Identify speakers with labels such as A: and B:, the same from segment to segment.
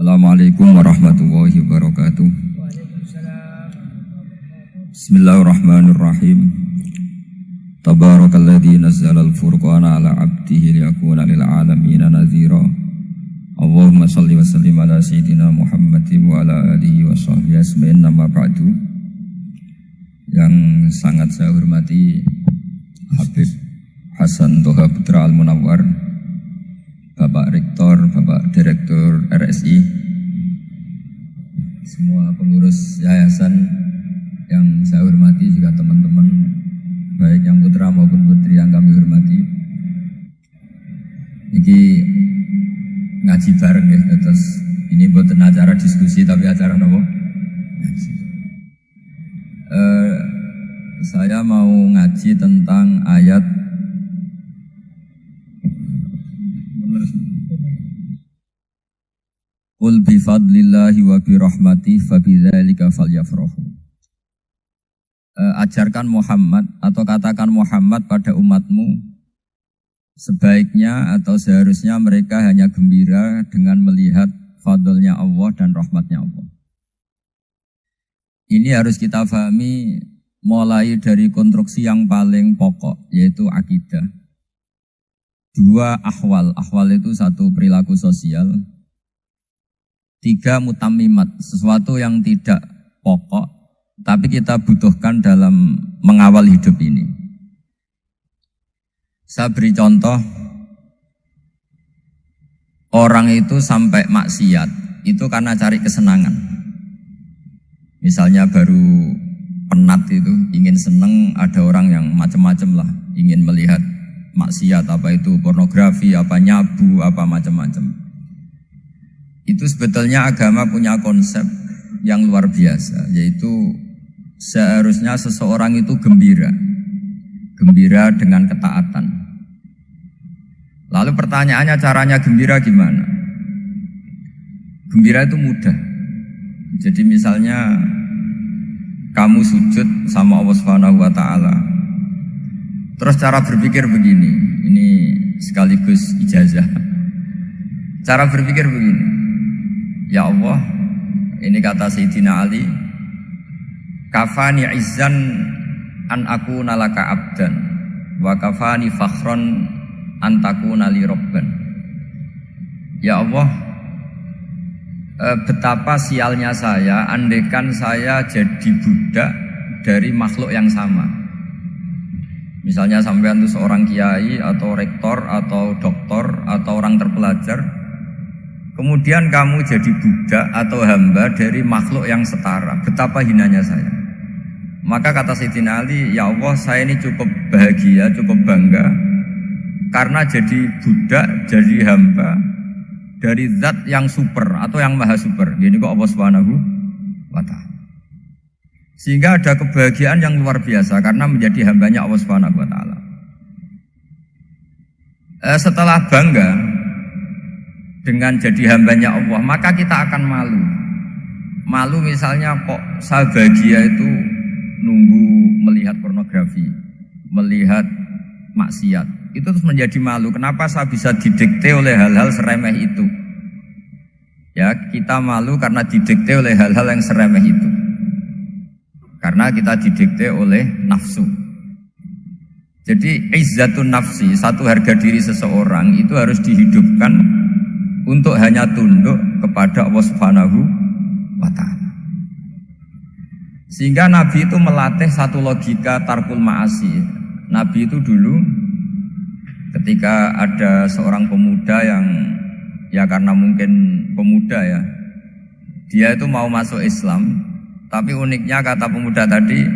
A: Assalamualaikum warahmatullahi wabarakatuh. Bismillahirrahmanirrahim. Tabarakalladzi nazzala al-furqana ala 'abdihi liyakuna lil 'alamin nadhira. Allahumma shalli wa sallim ala sayyidina Muhammadin wa ala alihi wa sahbihi ajmain. Amma ba'du. Yang sangat saya hormati Habib Hasan Toha Putra Al-Munawwar, Bapak Rektor, Bapak Direktur RSI, semua pengurus yayasan yang saya hormati, juga teman-teman baik yang putra maupun putri yang kami hormati. Ini ngaji bareng ya, terus ini bukan acara diskusi tapi acara apa? Saya mau ngaji tentang ayat Qul bi fadlillahi wa bi rahmatihi fabidzalika falyafrahu. Ajarkan Muhammad atau katakan Muhammad pada umatmu, sebaiknya atau seharusnya mereka hanya gembira dengan melihat fadlnya Allah dan rahmatnya Allah. Ini harus kita pahami mulai dari konstruksi yang paling pokok, yaitu akidah. Dua ahwal itu satu perilaku sosial. Tiga mutammimat, sesuatu yang tidak pokok tapi kita butuhkan dalam mengawal hidup ini. Saya beri contoh, orang itu sampai maksiat itu karena cari kesenangan. Misalnya baru penat itu, ingin seneng, ada orang yang macam-macam lah, ingin melihat maksiat, apa itu pornografi, apa nyabu, apa macam-macam. Itu sebetulnya agama punya konsep yang luar biasa, yaitu seharusnya seseorang itu gembira dengan ketaatan. Lalu pertanyaannya, caranya gembira gimana? Gembira itu mudah. Jadi misalnya kamu sujud sama Allah Subhanahu wa taala. Terus cara berpikir begini, ini sekaligus ijazah. Cara berpikir begini. Ya Allah, ini kata Sayyidina Ali, kafani izzan an akuna laka abdan wa kafani fakhron an takuna li rabban. Ya Allah, betapa sialnya saya andaikan saya jadi budak dari makhluk yang sama. Misalnya sampean itu seorang kiai atau rektor atau doktor atau orang terpelajar, kemudian kamu jadi budak atau hamba dari makhluk yang setara. Betapa hinanya saya. Maka kata Sayyidina Ali, ya Allah, saya ini cukup bahagia, cukup bangga karena jadi budak, jadi hamba dari zat yang super atau yang maha super. Ini kok Allah Subhanahu wa ta'ala. Sehingga ada kebahagiaan yang luar biasa karena menjadi hambanya Allah Subhanahu wa ta'ala. Setelah bangga dengan jadi hambanya Allah, maka kita akan malu. Malu misalnya kok saya bahagia itu nunggu melihat pornografi, melihat maksiat. Itu terus menjadi malu. Kenapa saya bisa didikte oleh hal-hal seremeh itu? Ya, kita malu karena didikte oleh hal-hal yang seremeh itu. Karena kita didikte oleh nafsu. Jadi izzatun nafsi, satu harga diri seseorang itu harus dihidupkan untuk hanya tunduk kepada Allah Subhanahu wa ta'ala. Sehingga Nabi itu melatih satu logika tarkul ma'asi. Nabi itu dulu ketika ada seorang pemuda yang, ya karena mungkin pemuda ya, dia itu mau masuk Islam, tapi uniknya kata pemuda tadi,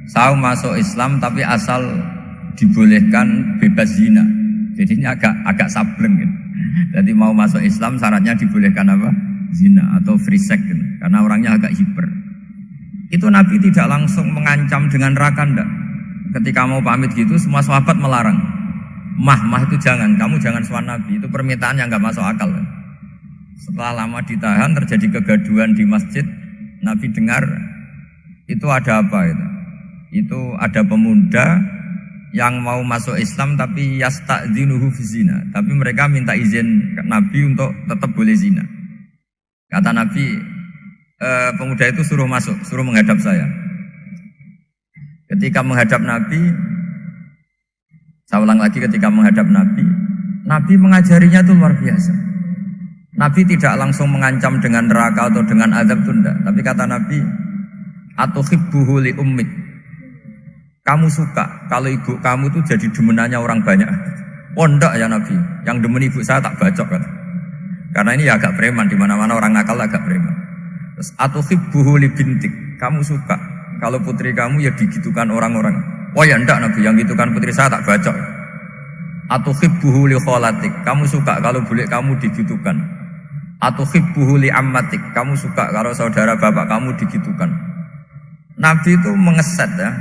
A: saya masuk Islam tapi asal dibolehkan bebas zina. Jadi ini agak sableng gitu. Jadi mau masuk Islam syaratnya dibolehkan apa? Zina atau free sex gitu. Karena orangnya agak hiper. Itu Nabi tidak langsung mengancam dengan neraka enggak. Ketika mau pamit gitu semua sahabat melarang. Mah itu jangan, kamu jangan sowan Nabi. Itu permintaan yang enggak masuk akal. Setelah lama ditahan terjadi kegaduhan di masjid. Nabi dengar itu ada apa itu? Itu ada pemuda yang mau masuk Islam tapi yasta'dzinuhu fi zina, tapi mereka minta izin ke Nabi untuk tetap boleh zina. Kata Nabi, pemuda itu suruh masuk, suruh menghadap saya. Ketika menghadap Nabi, saya ulang lagi, ketika menghadap Nabi, Nabi mengajarinya itu luar biasa. Nabi tidak langsung mengancam dengan neraka atau dengan azab, itu enggak. Tapi kata Nabi, atuhibbuhu li ummik. Kamu suka kalau ibu kamu itu jadi demenannya orang banyak. Oh enggak ya Nabi, yang demen ibu saya tak bacok kata. Karena ini ya agak preman, di mana-mana orang nakal agak preman. Terus atuhibbuhu li bintik. Kamu suka kalau putri kamu ya digitukan orang-orang. Oh ya enggak Nabi, yang gitukan putri saya tak bacok. Atuhibbuhu li kholatik. Kamu suka kalau bule kamu digitukan. Atuhibbuhu li ammatik. Kamu suka kalau saudara bapak kamu digitukan. Nabi itu mengeset ya.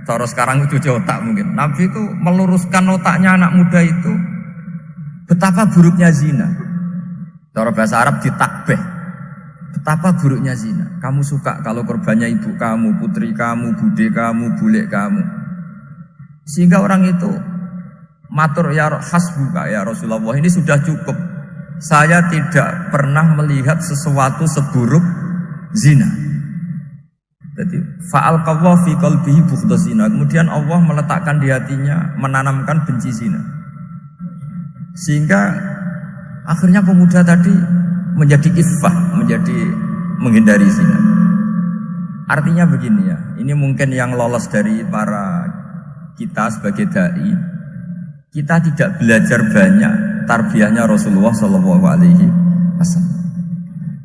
A: Cara sekarang itu cuci otak mungkin. Nabi itu meluruskan otaknya anak muda itu. Betapa buruknya zina. Cara bahasa Arab ditakbih. Betapa buruknya zina. Kamu suka kalau korbannya ibu kamu, putri kamu, bude kamu, bule kamu. Sehingga orang itu matur ya hasbuka ya Rasulullah, ini sudah cukup. Saya tidak pernah melihat sesuatu seburuk zina. Jadi fa'alqallahu fi qalbihi bughdha zina. Kemudian Allah meletakkan di hatinya, menanamkan benci zina. Sehingga akhirnya pemuda tadi menjadi iffah, menjadi menghindari zina. Artinya begini ya, ini mungkin yang lolos dari para kita sebagai dai, kita tidak belajar banyak tarbiyahnya Rasulullah SAW.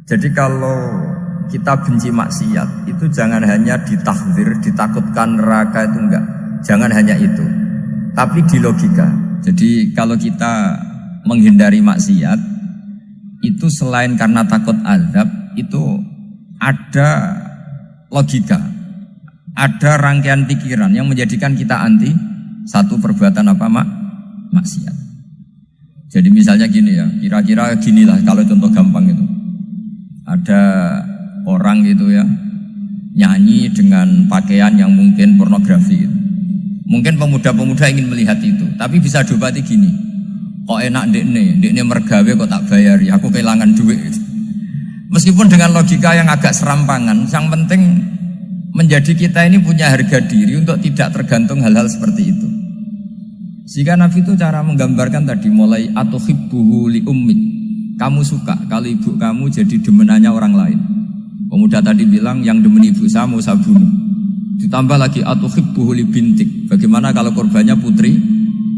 A: Jadi kalau kita benci maksiat itu jangan hanya ditahdzir, ditakutkan neraka, itu enggak. Jangan hanya itu, tapi di logika. Jadi kalau kita menghindari maksiat itu selain karena takut azab, itu ada logika, ada rangkaian pikiran yang menjadikan kita anti satu perbuatan apa maksiat. Jadi misalnya gini ya, kira-kira ginilah kalau contoh gampang itu. Ada orang gitu ya, nyanyi dengan pakaian yang mungkin pornografi gitu. Mungkin pemuda-pemuda ingin melihat itu, tapi bisa diobati gini. Kok enak dekne mergawe kok tak bayari, aku kehilangan duit gitu. Meskipun dengan logika yang agak serampangan, yang penting menjadi kita ini punya harga diri untuk tidak tergantung hal-hal seperti itu. Sehingga Nabi itu cara menggambarkan tadi mulai atuhibbuhu li ummik. Kamu suka kalau ibu kamu jadi demenannya orang lain. Pemuda tadi bilang yang demen ibu saya mau saya bunuh. Ditambah lagi atuhibbuhu li bintik. Bagaimana kalau korbannya putri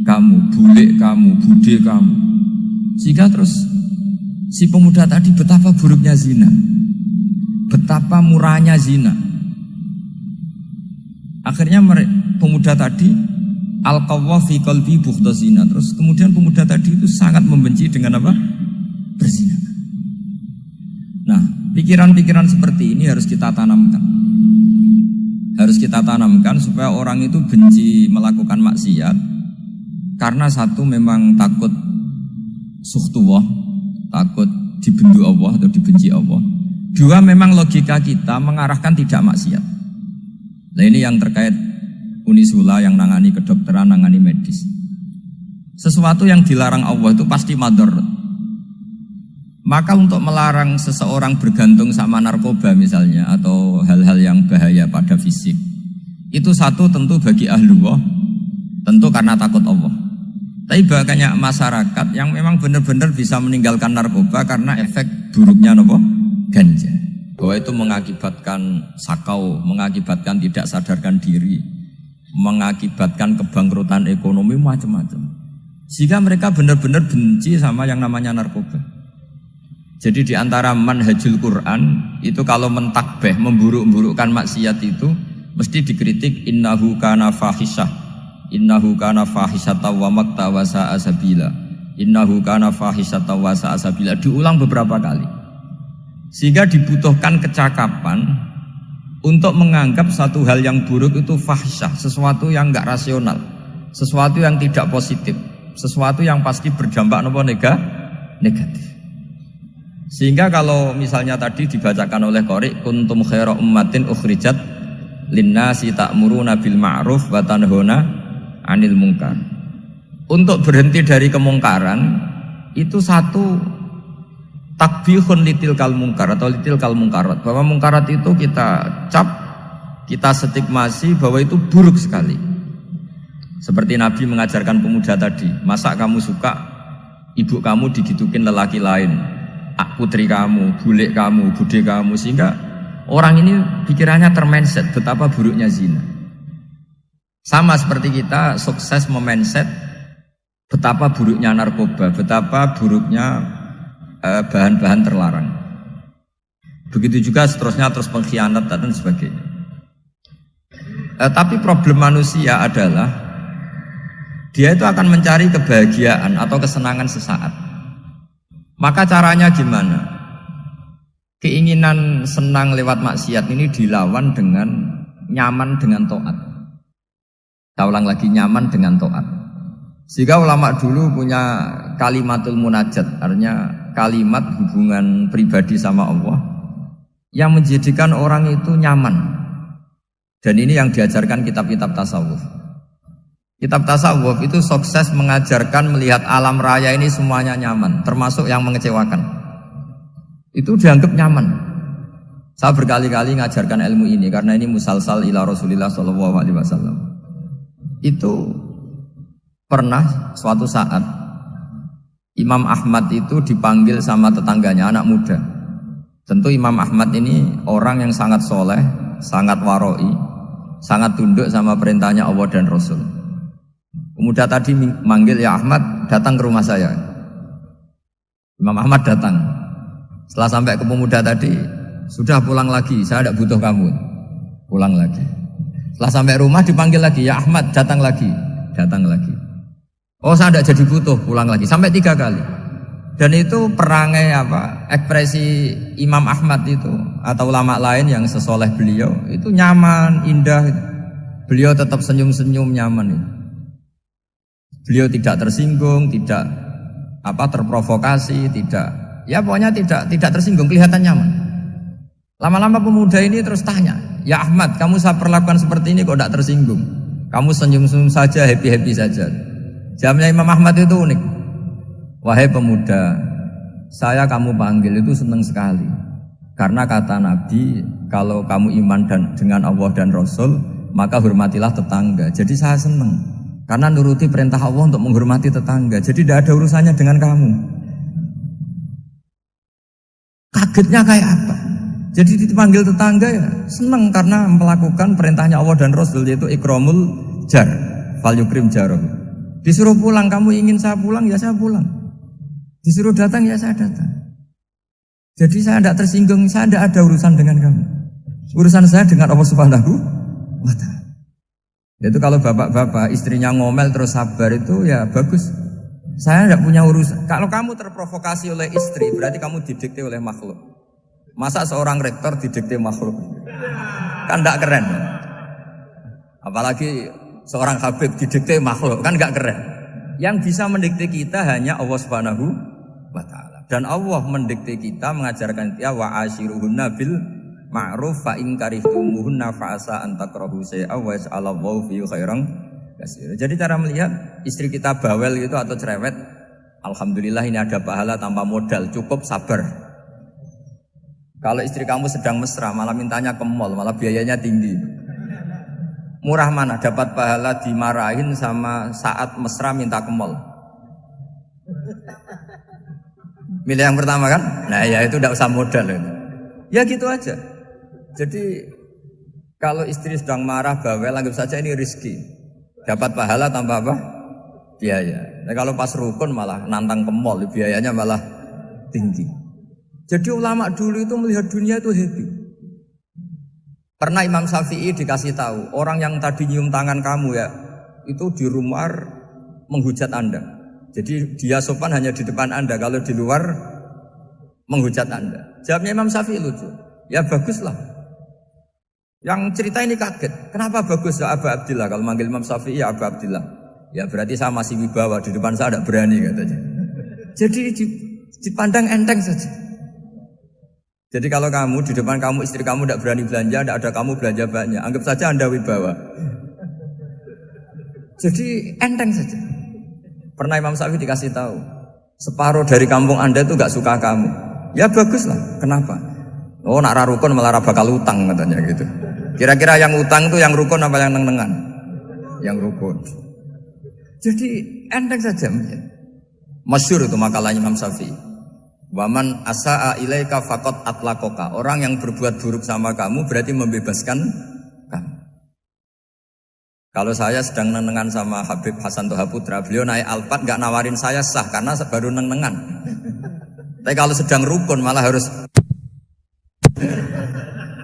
A: kamu, bule kamu, bude kamu. Sehingga terus si pemuda tadi betapa buruknya zina, betapa murahnya zina. Akhirnya pemuda tadi alqawwa fi qalbi bughdha zina. Terus kemudian pemuda tadi itu sangat membenci dengan apa? Berzina. Nah, pikiran-pikiran seperti ini harus kita tanamkan. Harus kita tanamkan supaya orang itu benci melakukan maksiat. Karena satu memang takut suhtullah, takut dibendu Allah atau dibenci Allah. Dua, memang logika kita mengarahkan tidak maksiat. Nah ini yang terkait Unisula yang nangani kedokteran, nangani medis. Sesuatu yang dilarang Allah itu pasti madharat. Maka untuk melarang seseorang bergantung sama narkoba misalnya atau hal-hal yang bahaya pada fisik, itu satu tentu bagi ahlullah, tentu karena takut Allah. Tapi banyak masyarakat yang memang benar-benar bisa meninggalkan narkoba karena efek buruknya ganja. Bahwa itu mengakibatkan sakau, mengakibatkan tidak sadarkan diri, mengakibatkan kebangkrutan ekonomi macam-macam. Sehingga mereka benar-benar benci sama yang namanya narkoba. Jadi di antara manhajul Quran itu kalau mentakbih, memburuk-burukkan maksiat itu mesti dikritik innahu kana fahisyah, innahu kana fahisyata wa makta wa sa'a sabila, innahu kana fahisyata wa sa'a sabila, diulang beberapa kali. Sehingga dibutuhkan kecakapan untuk menganggap satu hal yang buruk itu fahisyah, sesuatu yang enggak rasional, sesuatu yang tidak positif, sesuatu yang pasti berdampak negatif. Sehingga kalau misalnya tadi dibacakan oleh Qori, kuntum khaira ummatin ukhrijat linnasi ta'muruna bil ma'ruf wa tanhauna 'anil munkar. Untuk berhenti dari kemungkaran itu satu takbihun litil kal mungkar atau litil kal mungkarat, bahwa mungkarat itu kita cap, kita stigmasi bahwa itu buruk sekali. Seperti Nabi mengajarkan pemuda tadi, masa kamu suka ibu kamu digitukin lelaki lain, putri kamu, bule kamu, bude kamu, sehingga orang ini pikirannya termindset betapa buruknya zina. Sama seperti kita sukses memindset betapa buruknya narkoba, betapa buruknya bahan-bahan terlarang. Begitu juga seterusnya, terus pengkhianat dan sebagainya. Tapi problem manusia adalah dia itu akan mencari kebahagiaan atau kesenangan sesaat. Maka caranya gimana? Keinginan senang lewat maksiat ini dilawan dengan nyaman dengan taat. Saya ulang lagi, nyaman dengan taat. Sehingga ulama dulu punya kalimatul munajat, artinya kalimat hubungan pribadi sama Allah yang menjadikan orang itu nyaman. Dan ini yang diajarkan kitab-kitab tasawuf. Kitab tasawuf itu sukses mengajarkan melihat alam raya ini semuanya nyaman, termasuk yang mengecewakan. Itu dianggap nyaman. Saya berkali-kali mengajarkan ilmu ini karena ini musalsal ila Rasulillah SAW. Itu pernah suatu saat Imam Ahmad itu dipanggil sama tetangganya, anak muda. Tentu Imam Ahmad ini orang yang sangat soleh, sangat waroi, sangat tunduk sama perintahnya Allah dan Rasul. Pemuda tadi manggil, ya Ahmad, datang ke rumah saya. Imam Ahmad datang. Setelah sampai ke pemuda tadi, sudah pulang lagi, saya tidak butuh kamu. Pulang lagi. Setelah sampai rumah dipanggil lagi, ya Ahmad, datang lagi. Datang lagi. Oh, saya tidak jadi butuh, pulang lagi. Sampai 3 kali. Dan itu perangai ekspresi Imam Ahmad itu atau ulama lain yang sesoleh beliau itu nyaman, indah. Beliau tetap senyum-senyum nyaman itu. Beliau tidak tersinggung, tidak terprovokasi, pokoknya tidak tersinggung, kelihatan nyaman. Lama-lama pemuda ini terus tanya, ya Ahmad, kamu saya perlakukan seperti ini kok tidak tersinggung? Kamu senyum-senyum saja, happy-happy saja. Jawabnya Imam Ahmad itu unik. Wahai pemuda, saya kamu panggil itu senang sekali. Karena kata Nabi, kalau kamu iman dengan Allah dan Rasul, maka hormatilah tetangga. Jadi saya senang. Karena nuruti perintah Allah untuk menghormati tetangga. Jadi tidak ada urusannya dengan kamu. Kagetnya kayak apa? Jadi dipanggil tetangga ya senang karena melakukan perintahnya Allah dan Rasul, yaitu ikramul jar, fal yukrim jarum. Disuruh pulang, kamu ingin saya pulang, ya saya pulang. Disuruh datang, ya saya datang. Jadi saya tidak tersinggung, saya tidak ada urusan dengan kamu. Urusan saya dengan Allah Subhanahu wa Ta'ala. Itu kalau bapak-bapak istrinya ngomel terus sabar itu ya bagus. Saya tidak punya urusan. Kalau kamu terprovokasi oleh istri, berarti kamu didikte oleh makhluk. Masa seorang rektor didikte makhluk? Kan tidak keren. Apalagi seorang habib didikte makhluk, kan tidak keren. Yang bisa mendikte kita hanya Allah Subhanahu wa Ta'ala. Dan Allah mendikte kita, mengajarkan kita wa ashiruhunna bil ma'ruf fa in karihtumuhunna fa asa an takrahu shay'an wa yaj'alallahu fi khairan katsira. Jadi cara melihat istri kita bawel gitu atau cerewet, alhamdulillah ini ada pahala tanpa modal, cukup sabar. Kalau istri kamu sedang mesra malah mintanya ke mall, malah biayanya tinggi. Murah mana dapat pahala dimarahin sama saat mesra minta ke mall? Milih yang pertama kan? Nah ya itu tidak usah modal itu. Ya gitu aja. Jadi kalau istri sedang marah bawel, anggap saja ini rezeki. Dapat pahala tanpa apa? Biaya. Nah, kalau pas rukun malah nantang ke mall, biayanya malah tinggi. Jadi ulama dulu itu melihat dunia itu happy. Pernah Imam Syafi'i dikasih tahu, orang yang tadi nyium tangan kamu ya, itu di rumah menghujat Anda. Jadi dia sopan hanya di depan Anda, kalau di luar menghujat Anda. Jawabnya Imam Syafi'i lucu. Ya baguslah. Yang cerita ini kaget. Kenapa bagus ya Aba Abdillah? Kalau manggil Imam Syafi'i ya Aba Abdillah. Ya berarti saya masih wibawa, di depan saya tidak berani katanya. Jadi dipandang enteng saja. Jadi kalau kamu di depan kamu istri kamu tidak berani belanja, tidak ada kamu belanja banyak, anggap saja Anda wibawa. Jadi enteng saja. Pernah Imam Syafi'i dikasih tahu, separuh dari kampung Anda itu nggak suka kamu. Ya bagus lah. Kenapa? Oh nak ra rukun malah ra bakal utang katanya gitu. Kira-kira yang utang itu yang rukun apa yang neng-nengan? Yang rukun. Jadi enteng saja. Masyhur itu makalahnya Imam Syafi'i. Waman asa'a ilaika faqad atlaqaka. Orang yang berbuat buruk sama kamu berarti membebaskan kamu. Kalau saya sedang nenengan sama Habib Hasan Toha Putra, beliau naik Alphard nggak nawarin saya sah karena baru nenengan. Tapi kalau sedang rukun malah harus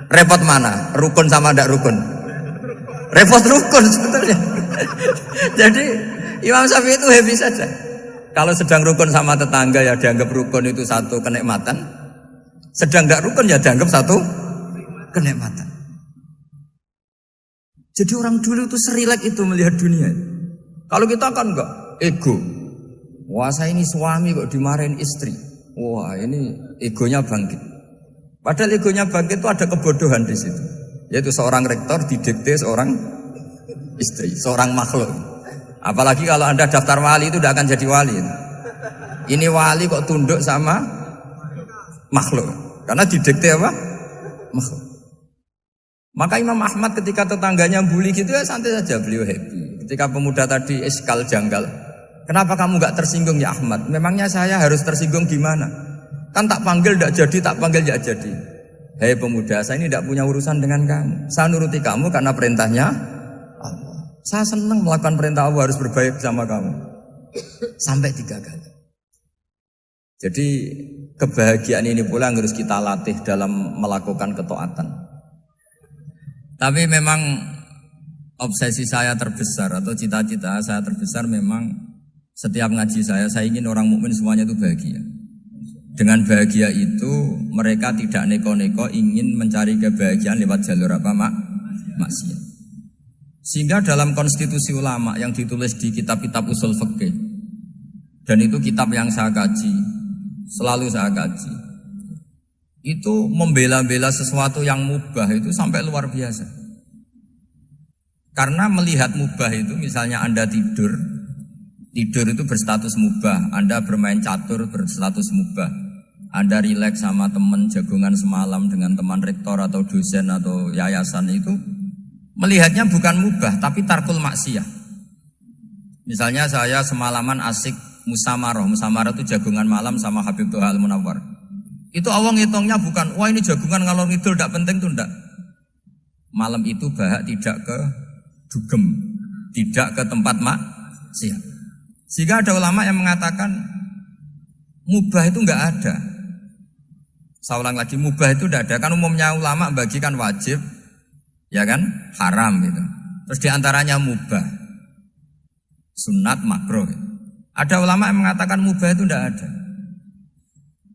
A: repot mana? Rukun sama tidak rukun? Repot rukun sebetulnya. Jadi Imam Syafi'i itu happy saja. Kalau sedang rukun sama tetangga ya dianggap rukun itu satu kenikmatan. Sedang tidak rukun ya dianggap satu kenikmatan. Jadi orang dulu itu serilek itu melihat dunia. Kalau kita kan enggak, ego. Wah saya ini suami kok dimarahin istri. Wah ini egonya bangkit. Padahal egonya bangkit itu ada kebodohan di situ. Yaitu seorang rektor didikte seorang istri, seorang makhluk. Apalagi kalau Anda daftar wali itu tidak akan jadi wali. Ini wali kok tunduk sama makhluk. Karena didikte apa? Makhluk. Maka Imam Ahmad ketika tetangganya bully gitu ya santai saja, beliau happy. Ketika pemuda tadi eskal janggal, kenapa kamu gak tersinggung ya Ahmad? Memangnya saya harus tersinggung gimana? Kan tak panggil tidak jadi, tak panggil tidak jadi. Hei pemuda, saya ini tidak punya urusan dengan kamu. Saya nuruti kamu karena perintahnya Allah. Saya senang melakukan perintah Allah, harus berbaik sama kamu. Sampai 3 kali. Jadi kebahagiaan ini pula yang harus kita latih dalam melakukan ketaatan. Tapi memang obsesi saya terbesar atau cita-cita saya terbesar memang setiap ngaji saya ingin orang mukmin semuanya itu bahagia. Dengan bahagia itu mereka tidak neko-neko ingin mencari kebahagiaan lewat jalur apa maksiat. Sehingga dalam konstitusi ulama yang ditulis di kitab-kitab usul fikih, dan itu kitab yang saya kaji, selalu saya kaji, itu membela-bela sesuatu yang mubah itu sampai luar biasa. Karena melihat mubah itu, misalnya Anda tidur itu berstatus mubah, Anda bermain catur berstatus mubah, Anda rileks sama teman jagungan semalam dengan teman rektor atau dosen atau yayasan itu, melihatnya bukan mubah tapi tarkul maksiyah. Misalnya saya semalaman asik musamarah itu jagungan malam sama Habib Toha Al-Munawwar. Itu Allah ngitungnya bukan, wah ini jagungan ngalor ngidul tidak penting, itu enggak. Malam itu bahak tidak ke dugem, tidak ke tempat maksiat. Sehingga ada ulama yang mengatakan mubah itu enggak ada. Saya ulang lagi, mubah itu enggak ada. Kan umumnya ulama bagikan wajib, ya kan, haram gitu. Terus diantaranya mubah, sunat, makruh. Ada ulama yang mengatakan mubah itu tidak ada.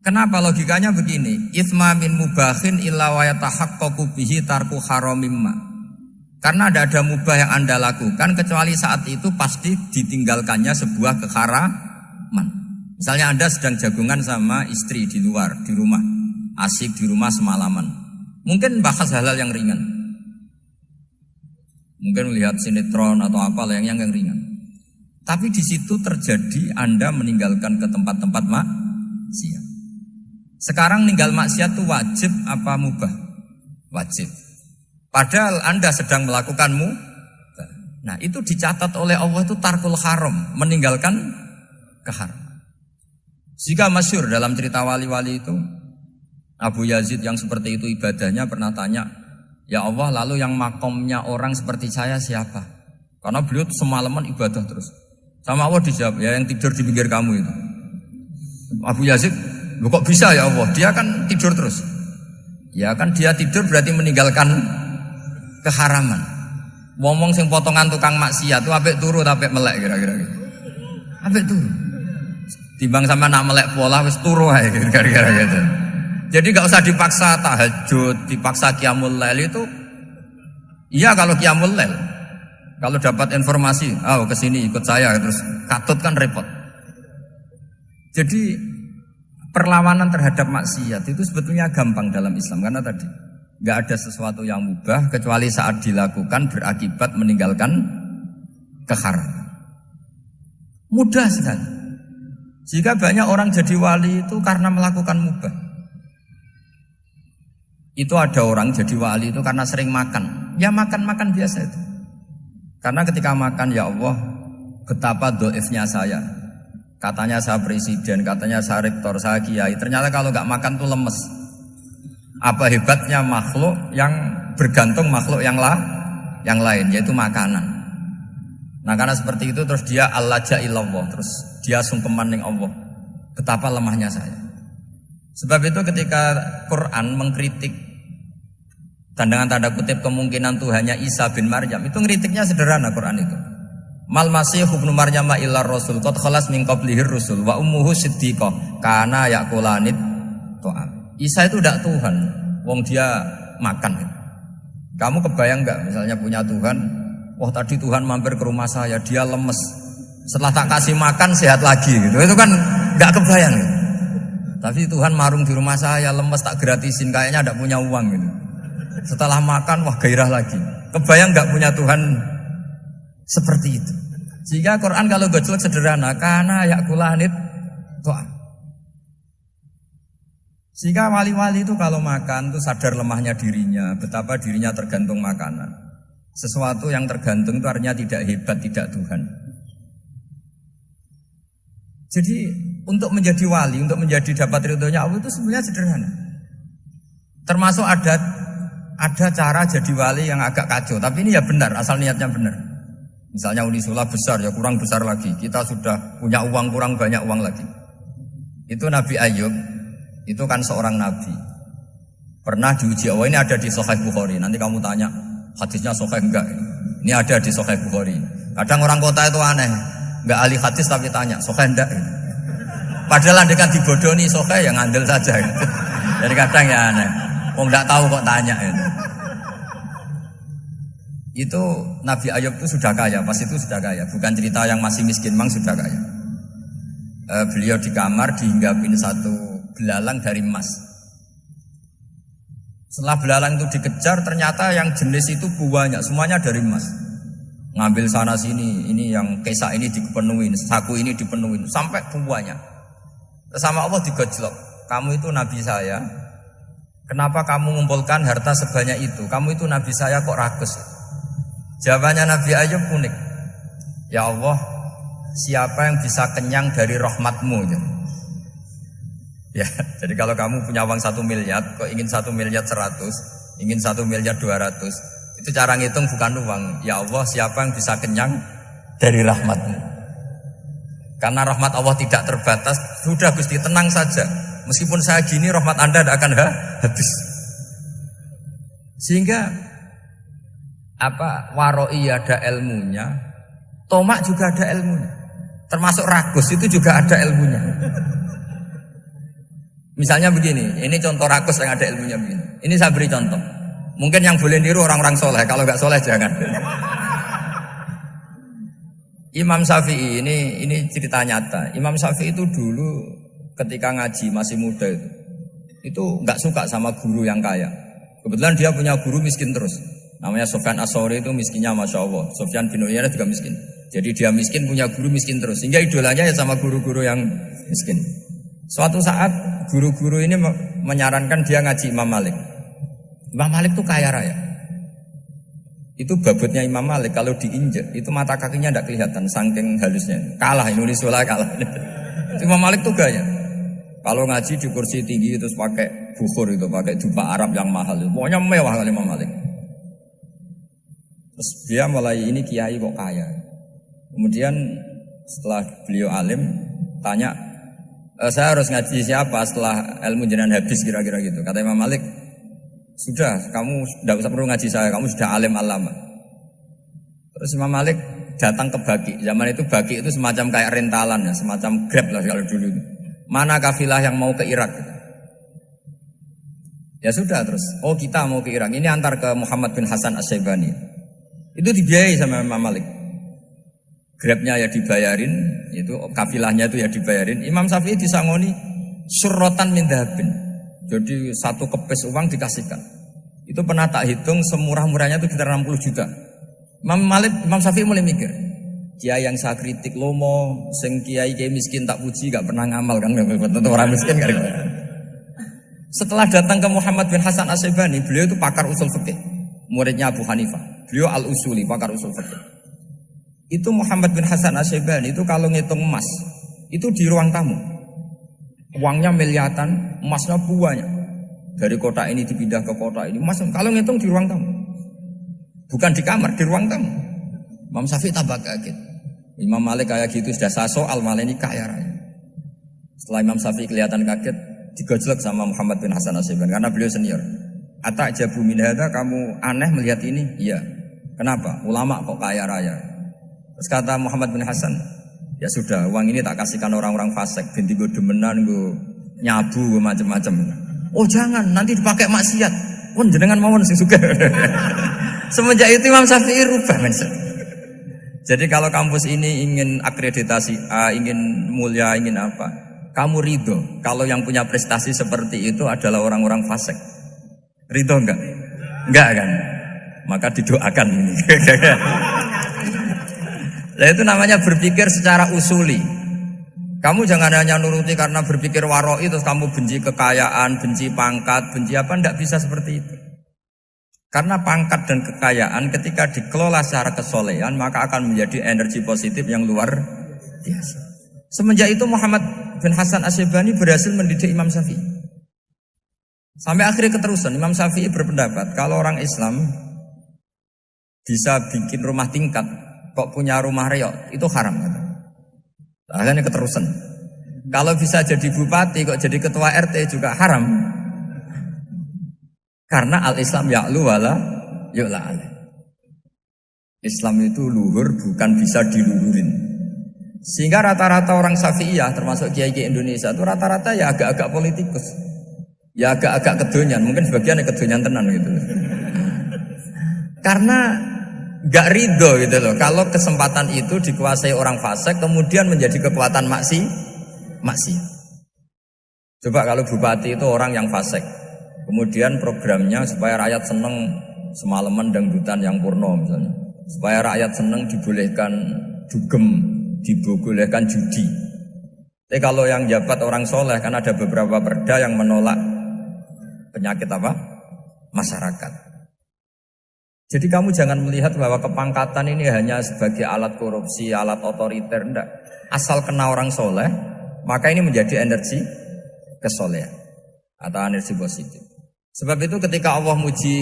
A: Kenapa? Logikanya begini, itsma min mubahin illa wa yatahaqqaqu bihi tarku haramimma. Karena tidak ada mubah yang Anda lakukan kecuali saat itu pasti ditinggalkannya sebuah keharaman. Misalnya Anda sedang jagungan sama istri di luar, di rumah, asik di rumah semalaman. Mungkin bahas hal-hal yang ringan. Mungkin melihat sinetron atau apa yang ringan. Tapi di situ terjadi Anda meninggalkan ke tempat-tempat maksiat. Sekarang ninggal maksiat itu wajib apa mubah? Wajib. Padahal Anda sedang melakukan mubah. Nah itu dicatat oleh Allah itu tarkul haram, meninggalkan keharaman. Jika masyhur dalam cerita wali-wali itu, Abu Yazid yang seperti itu ibadahnya pernah tanya, ya Allah, lalu yang makomnya orang seperti saya siapa? Karena beliau semalaman ibadah terus. Sama Allah dijawab, ya yang tidur di pinggir kamu itu. Abu Yazid, loh kok bisa ya Allah? Dia kan tidur terus. Ya kan dia tidur berarti meninggalkan keharaman. Ngomong sing potongan tukang maksiat itu apik turu apik melek kira-kira gitu. Apik turu. Timbang sama nak melek pola wis turu ae kira-kira gitu. Jadi gak usah dipaksa tahajud, dipaksa qiyamul lail itu. Iya kalau qiyamul lail. Kalau dapat informasi, kesini ikut saya, terus katut kan repot. Jadi perlawanan terhadap maksiat itu sebetulnya gampang dalam Islam. Karena tadi gak ada sesuatu yang mubah kecuali saat dilakukan berakibat meninggalkan keharaman. Mudah sekali. Jika banyak orang jadi wali itu karena melakukan mubah. Itu ada orang jadi wali itu karena sering makan. Ya makan-makan biasa itu. Karena ketika makan, ya Allah, betapa doifnya saya. Katanya saya presiden, katanya saya rektor, saya kiai. Ternyata kalau nggak makan tuh lemes. Apa hebatnya makhluk yang bergantung makhluk yang lain, yaitu makanan. Nah karena seperti itu terus dia al-laja'illallah, terus dia sungkeman ning Allah. Betapa lemahnya saya. Sebab itu ketika Quran mengkritik dan dengan tanda kutip kemungkinan Tuhannya Isa bin Maryam, itu ngeritiknya sederhana Quran itu. Mal masih ibnu Maryam illa rasul qad khalas min qablihir rusul wa ummuhu siddiqah kana yaqulanit ta'am. Isa itu tidak Tuhan, wong dia makan. Kamu kebayang enggak misalnya punya Tuhan, wah tadi Tuhan mampir ke rumah saya, dia lemes. Setelah tak kasih makan sehat lagi gitu. Itu kan enggak kebayang gitu. Tapi Tuhan marung di rumah saya, lemes tak gratisin, kayaknya enggak punya uang gitu. Setelah makan, wah gairah lagi. Kebayang nggak punya Tuhan seperti itu? Sehingga Quran kalau gojlok sederhana, karena yakulanit Tuhan. Sehingga wali-wali itu kalau makan itu sadar lemahnya dirinya, betapa dirinya tergantung makanan. Sesuatu yang tergantung itu artinya tidak hebat, tidak Tuhan. Jadi untuk menjadi wali, untuk menjadi dapat ridhonya Allah itu sebenarnya sederhana. Termasuk ada cara jadi wali yang agak kacau, tapi ini ya benar, asal niatnya benar. Misalnya Unisula besar, ya kurang besar lagi. Kita sudah punya uang, kurang banyak uang lagi. Itu Nabi Ayub, itu kan seorang nabi. Pernah diuji Allah, ini ada di Sahih Bukhari. Nanti kamu tanya, hadisnya Sahih enggak? Ini ada di Sahih Bukhari. Kadang orang kota itu aneh, enggak ahli hadis tapi tanya, Sahih enggak? Padahal andekan dibodohi Sahih, ya ngandel saja. Jadi kadang ya aneh. Wong enggak tahu kok tanya itu. Itu Nabi Ayub itu sudah kaya, pas itu sudah kaya. Bukan cerita yang masih miskin, memang sudah kaya. Beliau di kamar dihinggapin satu belalang dari emas. Setelah belalang itu dikejar, ternyata yang jenis itu banyak, semuanya dari emas. Ngambil sana sini, ini yang kesak ini dipenuhin, saku ini dipenuhin, sampai banyak. Sama Allah digojlok. Kamu itu Nabi saya. Kenapa kamu mengumpulkan harta sebanyak itu? Kamu itu Nabi saya kok rakus? Jawabannya Nabi Ayub unik. Ya Allah, siapa yang bisa kenyang dari rahmatmu? Ya, jadi kalau kamu punya uang 1 miliar, kok ingin 1 miliar 100, ingin 1 miliar 200, itu cara ngitung bukan uang. Ya Allah, siapa yang bisa kenyang dari rahmatmu? Karena rahmat Allah tidak terbatas. Sudah Gusti, tenang saja. Meskipun saya gini, rahmat Anda tidak akan habis. Sehingga waroi ada ilmunya, tomak juga ada ilmunya. Termasuk ragus itu juga ada ilmunya. Misalnya begini, ini contoh ragus yang ada ilmunya begini. Ini saya beri contoh. Mungkin yang boleh niru orang-orang soleh, kalau nggak soleh jangan. Imam Syafi'i ini cerita nyata. Imam Syafi'i itu dulu ketika ngaji masih muda itu nggak suka sama guru yang kaya. Kebetulan dia punya guru miskin terus. Namanya Sufyan As-Tsauri, itu miskinnya Masya Allah. Sufyan bin Uyainah juga miskin. Jadi dia miskin, punya guru miskin terus. Sehingga idolanya ya sama guru-guru yang miskin. Suatu saat guru-guru ini menyarankan dia ngaji Imam Malik. Imam Malik itu kaya raya. Itu babutnya Imam Malik kalau diinjek itu mata kakinya tidak kelihatan saking halusnya. Kalah Indonesia kalah. Imam Malik tuh gaya. Kalau ngaji di kursi tinggi terus pakai bukhur itu, pakai jubah Arab yang mahal itu. Pokoknya mewah kali Imam Malik. Terus dia mulai ini kiai kok kaya. Kemudian setelah beliau alim tanya, saya harus ngaji siapa setelah ilmu jenengan habis kira-kira gitu. Kata Imam Malik, sudah kamu tidak usah perlu ngaji saya, kamu sudah alim alama. Terus Imam Malik datang ke Baki. Zaman itu Baki itu semacam kayak rentalan ya, semacam Grab lah kalau dulu. Mana kafilah yang mau ke Irak? Ya sudah terus. Oh kita mau ke Irak. Ini antar ke Muhammad bin Hasan As-Syaibani. Itu dibiayai sama Imam Malik. Grabnya ya dibayarin, itu kafilahnya itu ya dibayarin. Imam Syafi'i disangoni surrotan min dhahabin. Jadi satu kepes uang dikasihkan. Itu pernah tak hitung semurah-murahnya itu sekitar 60 juta. Imam Syafi'i mulai mikir, kiai yang saya kritik lomo, sing kiai miskin tak puji, gak pernah ngamal kan, tentu orang miskin kan. Setelah datang ke Muhammad bin Hasan Asy-Syaibani, beliau itu pakar usul fikih, muridnya Abu Hanifah. Beliau al-usuli, pakar usul fikih. Itu Muhammad bin Hasan Asy-Syaibani itu kalau ngitung emas, itu di ruang tamu. Uangnya miliaran, emasnya banyak. Dari kota ini dipindah ke kota ini, emas kalau ngitung di ruang tamu. Bukan di kamar, di ruang tamu. Imam Syafi'i tambah kaget. Imam Malik kayak gitu sudah saya soal, malah ini kaya raya. Setelah Imam Syafi'i kelihatan kaget, digojlok sama Muhammad bin Hasan Asy-Syaibani karena beliau senior. Ata'jabu min hadza, kamu aneh melihat ini? Iya. Kenapa? Ulama kok kaya raya. Terus kata Muhammad bin Hasan, ya sudah, uang ini tak kasihkan orang-orang fasik, binti gue demenan, gue nyabu, gue macam-macam. Oh jangan, nanti dipakai maksiat. Pun jenengan mawon sing sugih. Semenjak itu Imam Syafi'i rubah mindset. Jadi kalau kampus ini ingin akreditasi A, ingin mulia, ingin apa, kamu ridho kalau yang punya prestasi seperti itu adalah orang-orang fasik. Ridho enggak? Enggak kan? Maka didoakan ini. Nah itu namanya berpikir secara usuli. Kamu jangan hanya nuruti karena berpikir waroi terus kamu benci kekayaan, benci pangkat, benci apa, enggak bisa seperti itu. Karena pangkat dan kekayaan ketika dikelola secara kesolehan maka akan menjadi energi positif yang luar biasa. Semenjak itu Muhammad bin Hasan Asy-Syaibani berhasil mendidik Imam Syafi'i. Sampai akhirnya keterusan Imam Syafi'i berpendapat kalau orang Islam bisa bikin rumah tingkat kok punya rumah reok itu haram. Akhirnya keterusan. Kalau bisa jadi bupati kok jadi ketua RT juga haram. Karena al-Islam ya'lu wala yu'la alaih. Islam itu luhur bukan bisa diluhurin. Sehingga rata-rata orang Syafi'iyah termasuk kiai-kiai Indonesia itu rata-rata ya agak-agak politikus. Ya agak-agak kedonyan, mungkin sebagian yang kedonyan tenan gitu. Karena gak ridho gitu loh. Kalau kesempatan itu dikuasai orang fasik kemudian menjadi kekuatan maksiat. Coba kalau bupati itu orang yang fasik. Kemudian programnya supaya rakyat seneng semalaman dangdutan yang purno misalnya. Supaya rakyat seneng dibolehkan dugem, dibolehkan judi. Tapi kalau yang jabat orang soleh kan ada beberapa perda yang menolak penyakit apa? Masyarakat. Jadi kamu jangan melihat bahwa kepangkatan ini hanya sebagai alat korupsi, alat otoriter, enggak. Asal kena orang soleh, maka ini menjadi energi kesolehan atau energi positif. Sebab itu ketika Allah muji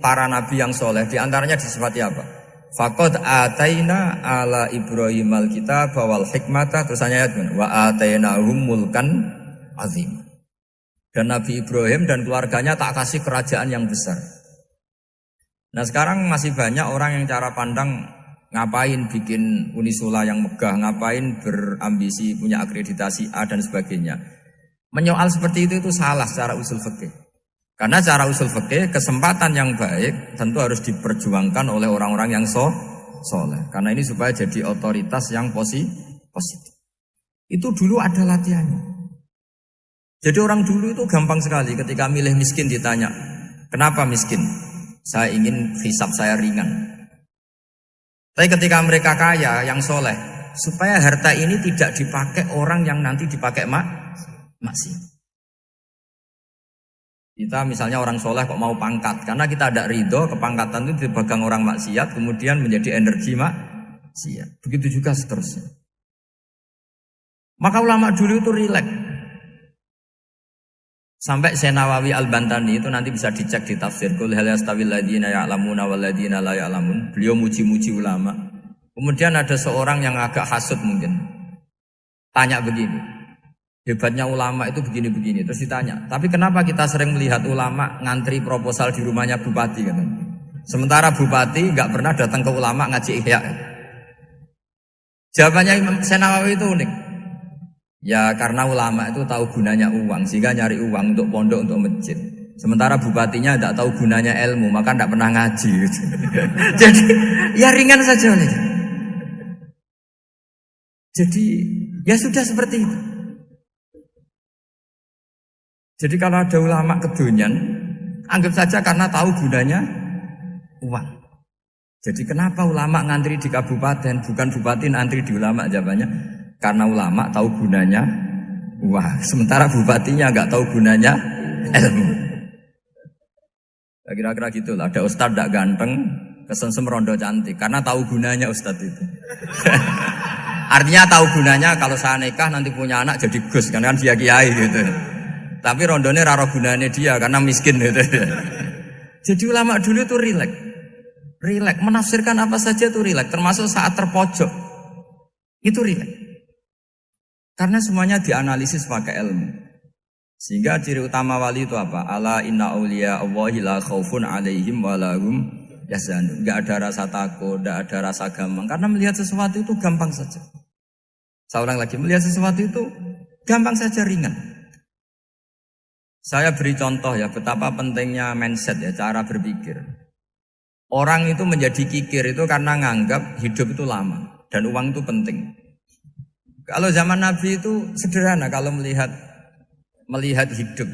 A: para nabi yang soleh, diantaranya disifati apa? Faqad ataina ala Ibrahim al-kitab wal hikmata, terus ayat wa atainahum mulkan azim. Dan Nabi Ibrahim dan keluarganya tak kasih kerajaan yang besar. Nah sekarang masih banyak orang yang cara pandang ngapain bikin unisula yang megah, ngapain berambisi punya akreditasi A dan sebagainya. Menyoal seperti itu salah secara usul fikih. Karena cara usul fikih kesempatan yang baik tentu harus diperjuangkan oleh orang-orang yang soleh. Karena ini supaya jadi otoritas yang positif. Itu dulu ada latihannya. Jadi orang dulu itu gampang sekali ketika milih miskin ditanya, kenapa miskin? Saya ingin hisab saya ringan. Tapi ketika mereka kaya yang soleh, supaya harta ini tidak dipakai orang yang nanti dipakai maksiat. Kita misalnya orang soleh kok mau pangkat, karena kita ada ridho, kepangkatan itu dipegang orang maksiat, kemudian menjadi energi maksiat. Begitu juga seterusnya. Maka ulama dulu itu rileks. Sampai Syekh Nawawi Al-Bantani itu nanti bisa dicek di tafsir Qul hal yastawil ladzina ya'lamuna wal ladzina la ya'lamun. Beliau muji-muji ulama. Kemudian ada seorang yang agak hasud mungkin. Tanya begini. Hebatnya ulama itu begini-begini. Terus ditanya, tapi kenapa kita sering melihat ulama ngantri proposal di rumahnya bupati kan? Sementara bupati nggak pernah datang ke ulama ngaji ihya. Jawabannya Imam Syekh Nawawi itu unik. Ya karena ulama itu tahu gunanya uang, sehingga nyari uang untuk pondok, untuk masjid. Sementara bupatinya tidak tahu gunanya ilmu, maka tidak pernah ngaji. Jadi ya ringan saja. Jadi ya sudah seperti itu. Jadi kalau ada ulama kedonyan, anggap saja karena tahu gunanya uang. Jadi kenapa ulama ngantri di kabupaten, bukan bupati ngantri di ulama? Jawabannya, karena ulama tahu gunanya uang. Sementara bupatinya nggak tahu gunanya ilmu. Ya, kira-kira gitu lah. Ada ustadz tidak ganteng, kesensem rondo cantik. Karena tahu gunanya ustadz itu. Artinya tahu gunanya kalau saya nikah nanti punya anak jadi gus. Kan dia kiai gitu. Tapi rondone raro gunanya dia karena miskin gitu. Jadi ulama dulu itu rileks. Rileks. Menafsirkan apa saja itu rileks. Termasuk saat terpojok. Itu rileks. Karena semuanya dianalisis pakai ilmu. Sehingga ciri utama wali itu apa? Ala inna awliya Allahi la khaufun alaihim walahum yahzanun. Enggak ada rasa takut, enggak ada rasa gampang. Karena melihat sesuatu itu gampang saja. Saya ulang lagi, melihat sesuatu itu gampang saja, ringan. Saya beri contoh ya, betapa pentingnya mindset ya, cara berpikir. Orang itu menjadi kikir itu karena nganggap hidup itu lama dan uang itu penting. Kalau zaman Nabi itu sederhana kalau melihat hidup.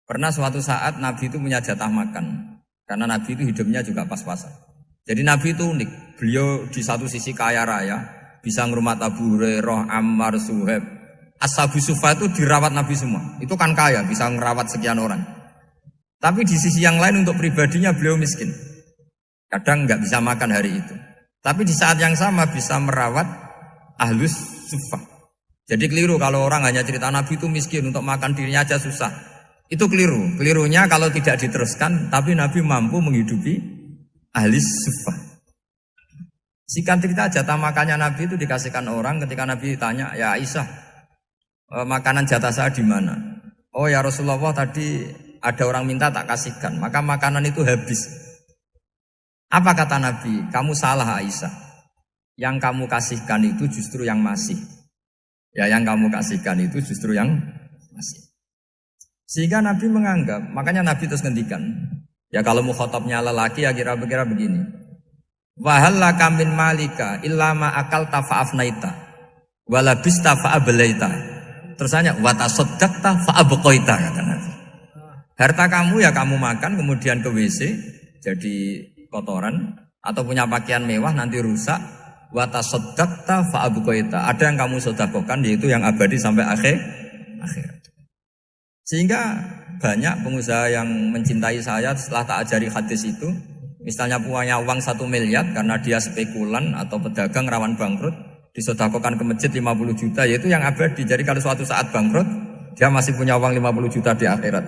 A: Pernah suatu saat Nabi itu punya jatah makan. Karena Nabi itu hidupnya juga pas-pasan. Jadi Nabi itu unik. Beliau di satu sisi kaya raya, bisa ngrumat Abu Hurairah, Ammar, Suhaib. Ashabu Sufa itu dirawat Nabi semua. Itu kan kaya, bisa ngerawat sekian orang. Tapi di sisi yang lain untuk pribadinya beliau miskin. Kadang nggak bisa makan hari itu. Tapi di saat yang sama bisa merawat Ahlus Sufa. Jadi keliru kalau orang hanya cerita Nabi itu miskin, untuk makan dirinya aja susah. Itu keliru. Kelirunya kalau tidak diteruskan, tapi Nabi mampu menghidupi ahli sufa. Singkat cerita jatah makannya Nabi itu dikasihkan orang ketika Nabi tanya, ya Aisyah, makanan jatah saya di mana? Oh ya Rasulullah, tadi ada orang minta tak kasihkan, maka makanan itu habis. Apa kata Nabi? Kamu salah Aisyah. Yang kamu kasihkan itu justru yang masih. Ya, yang kamu kasihkan itu justru yang masih. Sehingga Nabi menganggap, makanya Nabi terus ngendikan. Ya kalau mukhatabnya lelaki ya kira-kira begini. Wahal laka min malika illa ma akalta fa'afnaita walabista fa'ablaita. Terus hanya wa tasaddaqta fa'abqaita kata Nabi. Harta kamu ya kamu makan kemudian ke WC jadi kotoran atau punya pakaian mewah nanti rusak. Wa tasaddaqta fa'abqaita. Ada yang kamu sedekahkan yaitu yang abadi sampai akhir. Sehingga banyak pengusaha yang mencintai saya setelah tak ajari hadis itu, misalnya punya uang 1 miliar karena dia spekulan atau pedagang rawan bangkrut, disedekahkan ke masjid 50 juta, yaitu yang abadi. Jadi kalau suatu saat bangkrut, dia masih punya uang 50 juta di akhirat.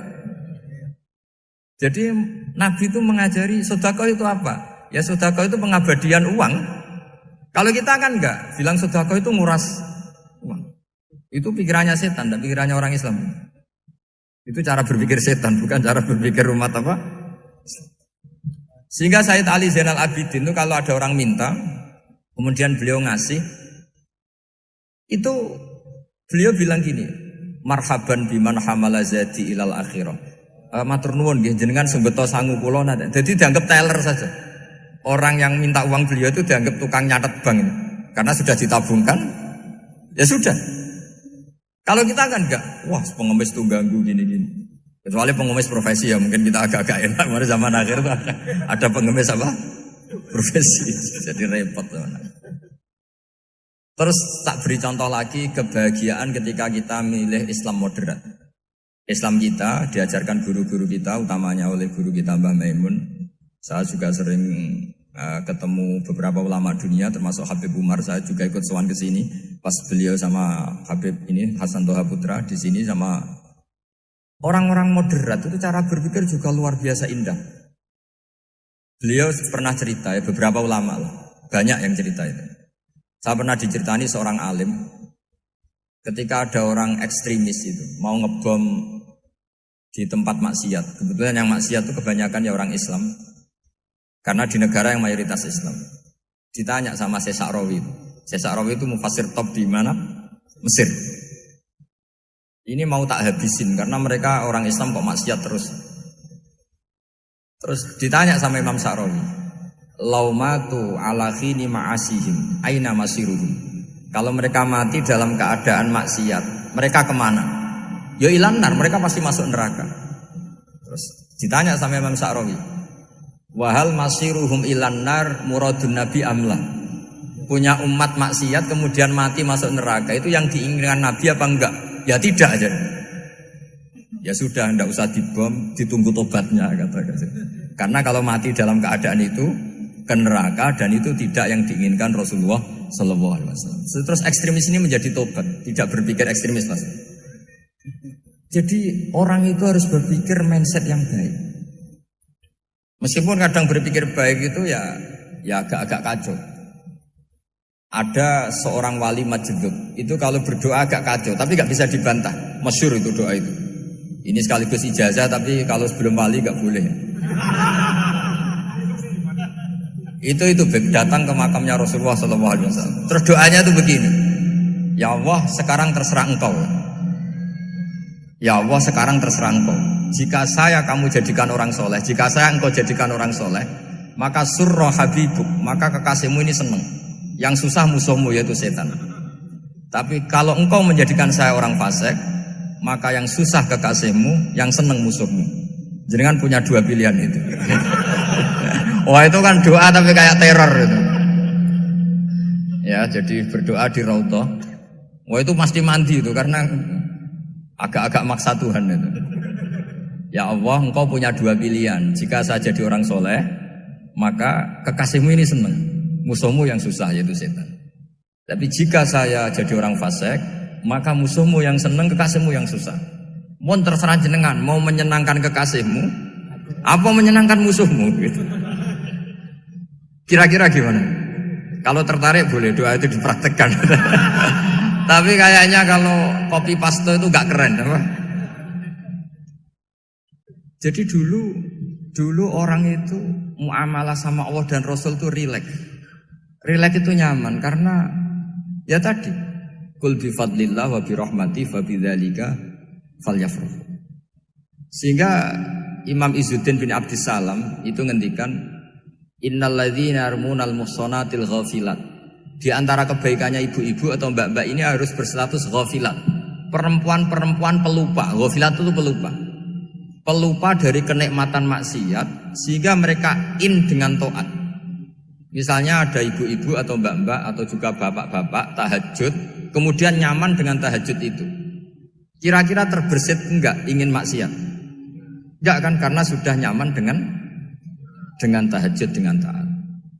A: Jadi Nabi itu mengajari sedekah itu apa? Ya sedekah itu pengabadian uang. Kalau kita kan enggak, bilang sedekah itu nguras uang. Itu pikirannya setan dan pikirannya orang Islam. Itu cara berpikir setan, bukan cara berpikir umat apa. Sehingga Sayyid Ali Zainal Abidin itu kalau ada orang minta, kemudian beliau ngasih, itu beliau bilang gini, marhaban biman hamala zati ilal akhirah. Matur nuwun nggih jenengan sing beto sangu kula nate. Jadi dianggap teller saja. Orang yang minta uang beliau itu dianggap tukang nyatet bank ini. Karena sudah ditabungkan, ya sudah. Kalau kita kan enggak, wah pengemis tuh ganggu gini-gini. Kecuali pengemis profesi ya mungkin kita agak-agak enak. Mari zaman akhir tuh ada pengemis apa? Profesi, jadi repot. Terus tak beri contoh lagi kebahagiaan ketika kita milih Islam moderat. Islam kita diajarkan guru-guru kita, utamanya oleh guru kita Mbah Maimun. Saya juga sering ketemu beberapa ulama dunia termasuk Habib Umar. Saya juga ikut sowan ke sini pas beliau sama Habib ini Hasan Toha Putra di sini sama orang-orang moderat. Itu cara berpikir juga luar biasa indah. Beliau pernah cerita ya, beberapa ulama lah, banyak yang cerita itu. Saya pernah diceritani seorang alim ketika ada orang ekstremis itu mau ngebom di tempat maksiat. Kebetulan yang maksiat itu kebanyakan ya orang Islam. Karena di negara yang mayoritas Islam. Ditanya sama Syekh Sa'rawi. Syekh Sa'rawi itu mufassir top di mana? Mesir. Ini mau tak habisin karena mereka orang Islam kok maksiat terus. Terus ditanya sama Imam Sa'rawi, laumatu ala khini ma'asihim aina masiruhum. Kalau mereka mati dalam keadaan maksiat, mereka kemana? Ya ilan nar, mereka pasti masuk neraka. Terus ditanya sama Imam Sa'rawi, wahal masiruhum ilan nar muradun nabi amla. Punya umat maksiat kemudian mati masuk neraka, itu yang diinginkan Nabi apa enggak? Ya tidak aja. Ya sudah, ndak usah dibom, ditunggu tobatnya kata. Karena kalau mati dalam keadaan itu ke neraka dan itu tidak yang diinginkan Rasulullah Sallallahu Alaihi Wasallam. Terus ekstremis ini menjadi tobat, tidak berpikir ekstremis mas. Jadi orang itu harus berpikir mindset yang baik. Meskipun kadang berpikir baik itu ya agak-agak kacau. Ada seorang wali majdub itu kalau berdoa agak kacau, tapi nggak bisa dibantah. Masyhur itu doa itu. Ini sekaligus ijazah, tapi kalau sebelum wali nggak boleh. Itu datang ke makamnya Rasulullah SAW. Terus doanya itu begini. Ya Allah, sekarang terserah engkau. Ya Allah, sekarang terserah engkau. Jika saya kamu jadikan orang soleh, jika saya engkau jadikan orang soleh, maka surra habibuk, maka kekasihmu ini senang. Yang susah musuhmu yaitu setan. Tapi kalau engkau menjadikan saya orang fasik, maka yang susah kekasihmu, yang senang musuhmu. Jangan punya dua pilihan itu. Wah itu kan doa tapi kayak teror itu. Ya jadi berdoa di Raudhah. Wah itu pasti mandi itu karena agak-agak maksa Tuhan itu. Ya Allah, engkau punya dua pilihan. Jika saya jadi orang soleh, maka kekasihmu ini senang. Musuhmu yang susah yaitu setan. Tapi jika saya jadi orang fasik, maka musuhmu yang senang, kekasihmu yang susah. Mohon terserah jenengan, mau menyenangkan kekasihmu, apa menyenangkan musuhmu? Gitu. Kira-kira gimana? Kalau tertarik boleh doa itu dipraktekkan. Tapi kayaknya kalau copy paste itu gak keren, apa? Jadi dulu orang itu muamalah sama Allah dan Rasul itu rileks. Rileks itu nyaman karena ya tadi qul bi fadlillah wa bi rahmati fa bidzalika falyafrahu. Sehingga Imam Izzuddin bin Abdissalam itu ngendikan innalladzina yarmunal muhsanatil ghafilat. Di antara kebaikannya ibu-ibu atau mbak-mbak ini harus berstatus ghafilat. Perempuan-perempuan pelupa. Ghafilat itu pelupa. Pelupa dari kenikmatan maksiat sehingga mereka dengan taat. Misalnya ada ibu-ibu atau mbak-mbak atau juga bapak-bapak tahajud, kemudian nyaman dengan tahajud itu. Kira-kira terbersit enggak ingin maksiat? Enggak kan, karena sudah nyaman dengan tahajud, dengan taat.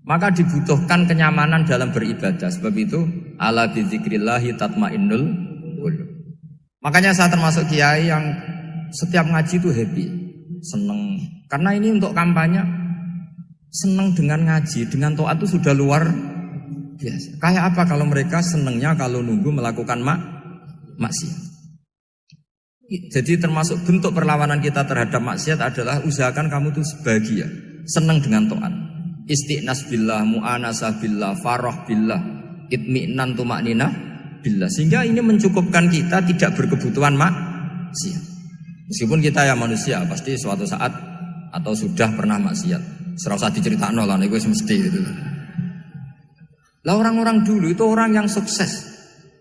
A: Maka dibutuhkan kenyamanan dalam beribadah. Sebab itu ala bidzikrillahi tatmainnul qulub. Makanya saya termasuk kiai yang setiap ngaji itu happy, seneng. Karena ini untuk kampanye, seneng dengan ngaji, dengan taat itu sudah luar biasa. Kayak apa kalau mereka senengnya kalau nunggu melakukan maksiat. Jadi termasuk bentuk perlawanan kita terhadap maksiat adalah usahakan kamu tuh bahagia, senang dengan taat. Istiqnas billah, mu'anasah billah, farah billah, itmi'nan tumakninah billah. Sehingga ini mencukupkan kita tidak berkebutuhan maksiat. Meskipun kita ya manusia, pasti suatu saat atau sudah pernah maksiat. Serasa diceritakan lah, itu mesti gitu. Lah orang-orang dulu itu orang yang sukses